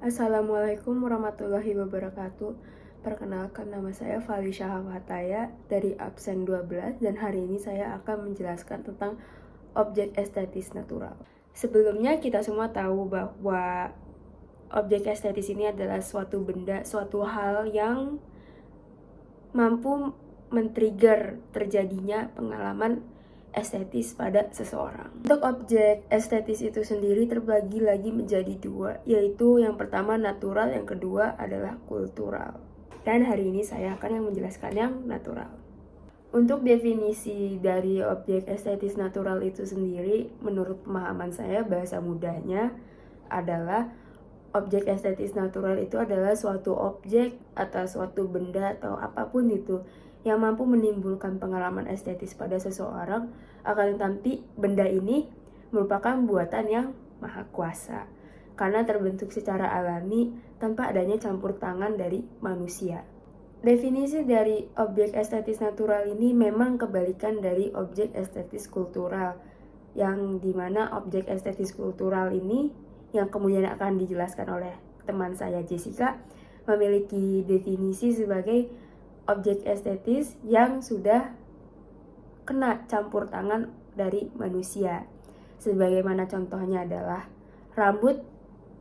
Assalamualaikum warahmatullahi wabarakatuh. Perkenalkan, nama saya Falisha Hawataya dari absen 12 dan hari ini saya akan menjelaskan tentang objek estetis natural. Sebelumnya kita semua tahu bahwa objek estetis ini adalah suatu benda, suatu hal yang mampu men-trigger terjadinya pengalaman estetis pada seseorang. Untuk objek estetis itu sendiri terbagi lagi menjadi dua, yaitu yang pertama natural, yang kedua adalah kultural. Dan hari ini saya akan yang menjelaskan yang natural. Untuk definisi dari objek estetis natural itu sendiri, menurut pemahaman saya, bahasa mudahnya adalah objek estetis natural itu adalah suatu objek atau suatu benda atau apapun itu yang mampu menimbulkan pengalaman estetis pada seseorang, akan tetapi benda ini merupakan buatan yang maha kuasa karena terbentuk secara alami tanpa adanya campur tangan dari manusia. Definisi dari objek estetis natural ini memang kebalikan dari objek estetis kultural, yang dimana objek estetis kultural ini yang kemudian akan dijelaskan oleh teman saya Jessica memiliki definisi sebagai objek estetis yang sudah kena campur tangan dari manusia. Sebagaimana contohnya adalah rambut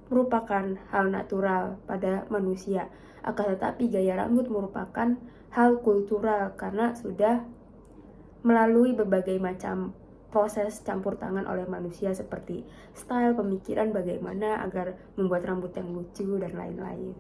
merupakan hal natural pada manusia, akan tetapi gaya rambut merupakan hal kultural karena sudah melalui berbagai macam proses campur tangan oleh manusia seperti style, pemikiran bagaimana agar membuat rambut yang lucu dan lain-lain.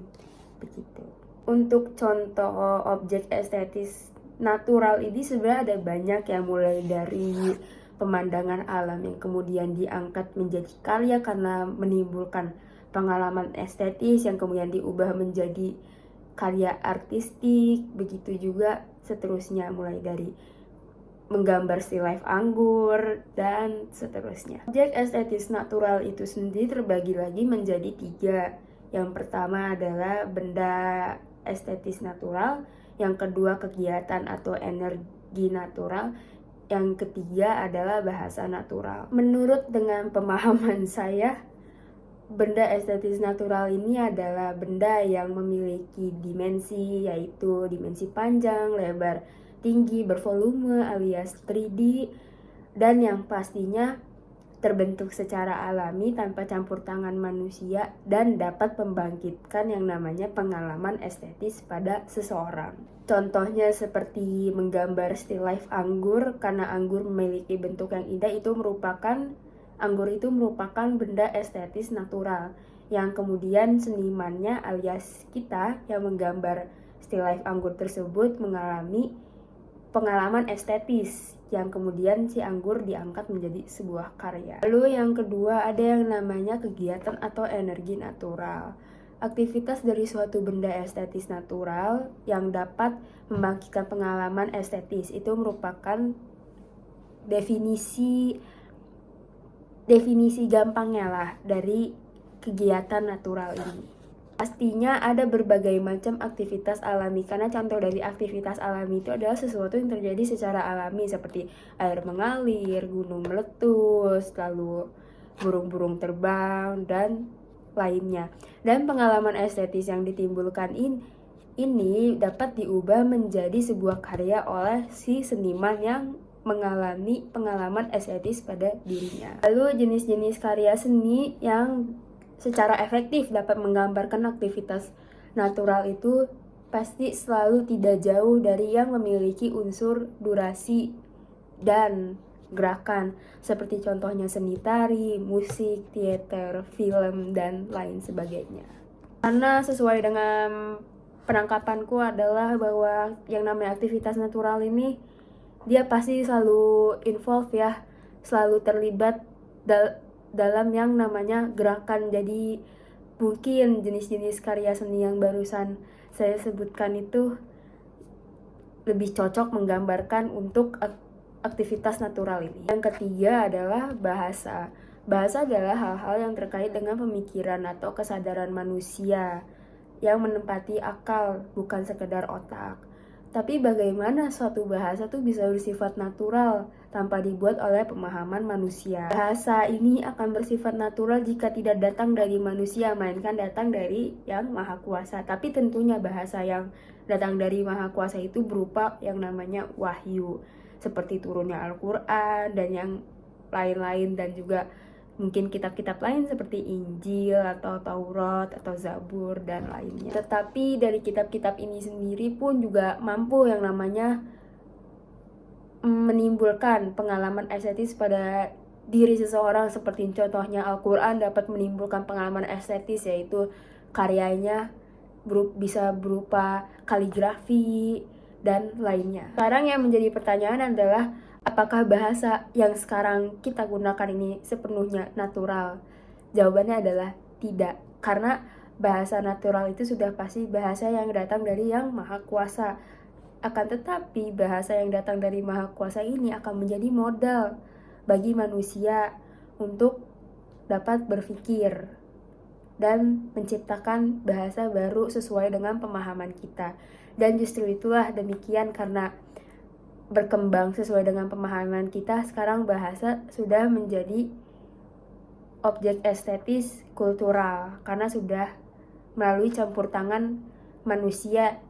Begitu. Untuk contoh objek estetis natural ini sebenarnya ada banyak ya, mulai dari pemandangan alam yang kemudian diangkat menjadi karya karena menimbulkan pengalaman estetis yang kemudian diubah menjadi karya artistik, begitu juga seterusnya mulai dari menggambar still life anggur dan seterusnya. Objek estetis natural itu sendiri terbagi lagi menjadi tiga. Yang pertama adalah benda estetis natural, yang kedua kegiatan atau energi natural, yang ketiga adalah bahasa natural. Menurut dengan pemahaman saya, benda estetis natural ini adalah benda yang memiliki dimensi, yaitu dimensi panjang, lebar, tinggi, bervolume alias 3D, dan yang pastinya terbentuk secara alami tanpa campur tangan manusia dan dapat membangkitkan yang namanya pengalaman estetis pada seseorang. Contohnya seperti menggambar still life anggur, karena anggur memiliki bentuk yang indah, anggur itu merupakan benda estetis natural yang kemudian senimannya alias kita yang menggambar still life anggur tersebut mengalami pengalaman estetis yang kemudian si anggur diangkat menjadi sebuah karya. Lalu yang kedua ada yang namanya kegiatan atau energi natural. Aktivitas dari suatu benda estetis natural yang dapat membangkitkan pengalaman estetis itu merupakan definisi gampangnya lah dari kegiatan natural ini. Pastinya ada berbagai macam aktivitas alami, karena contoh dari aktivitas alami itu adalah sesuatu yang terjadi secara alami seperti air mengalir, gunung meletus, lalu burung-burung terbang, dan lainnya. Dan pengalaman estetis yang ditimbulkan ini dapat diubah menjadi sebuah karya oleh si seniman yang mengalami pengalaman estetis pada dirinya. Lalu jenis-jenis karya seni yang secara efektif dapat menggambarkan aktivitas natural itu pasti selalu tidak jauh dari yang memiliki unsur durasi dan gerakan, seperti contohnya seni tari, musik, teater, film, dan lain sebagainya. Karena sesuai dengan penangkapanku adalah bahwa yang namanya aktivitas natural ini dia pasti selalu involve ya, selalu terlibat dalam yang namanya gerakan. Jadi mungkin jenis-jenis karya seni yang barusan saya sebutkan itu lebih cocok menggambarkan untuk aktivitas natural ini. Yang ketiga adalah bahasa. Bahasa adalah hal-hal yang terkait dengan pemikiran atau kesadaran manusia yang menempati akal, bukan sekedar otak. Tapi bagaimana suatu bahasa tuh bisa bersifat natural tanpa dibuat oleh pemahaman manusia? Bahasa ini akan bersifat natural jika tidak datang dari manusia, melainkan datang dari Yang Maha Kuasa. Tapi tentunya bahasa yang datang dari Maha Kuasa itu berupa yang namanya wahyu, seperti turunnya Al-Quran dan yang lain-lain, dan juga mungkin kitab-kitab lain seperti Injil atau Taurat atau Zabur dan lainnya. Tetapi dari kitab-kitab ini sendiri pun juga mampu yang namanya menimbulkan pengalaman estetis pada diri seseorang, seperti contohnya Al-Quran dapat menimbulkan pengalaman estetis, yaitu karyanya bisa berupa kaligrafi dan lainnya. Sekarang yang menjadi pertanyaan adalah, apakah bahasa yang sekarang kita gunakan ini sepenuhnya natural? Jawabannya adalah tidak, karena bahasa natural itu sudah pasti bahasa yang datang dari Yang Maha Kuasa. Akan tetapi bahasa yang datang dari Maha Kuasa ini akan menjadi modal bagi manusia untuk dapat berpikir dan menciptakan bahasa baru sesuai dengan pemahaman kita. Dan justru itulah demikian, karena berkembang sesuai dengan pemahaman kita, sekarang bahasa sudah menjadi objek estetis kultural, karena sudah melalui campur tangan manusia,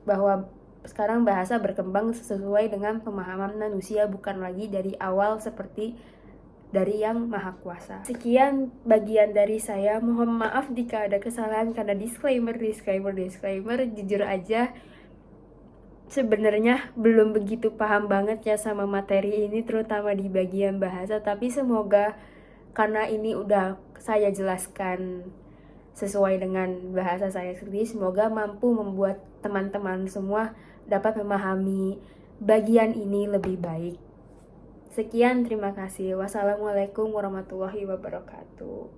bahwa sekarang bahasa berkembang sesuai dengan pemahaman manusia, bukan lagi dari awal seperti dari Yang Maha Kuasa. Sekian bagian dari saya. Mohon maaf jika ada kesalahan karena disclaimer. Jujur aja, sebenarnya belum begitu paham banget ya sama materi ini, terutama di bagian bahasa. Tapi semoga karena ini udah saya jelaskan sesuai dengan bahasa saya sendiri, semoga mampu membuat teman-teman semua dapat memahami bagian ini lebih baik. Sekian, terima kasih. Wassalamualaikum warahmatullahi wabarakatuh.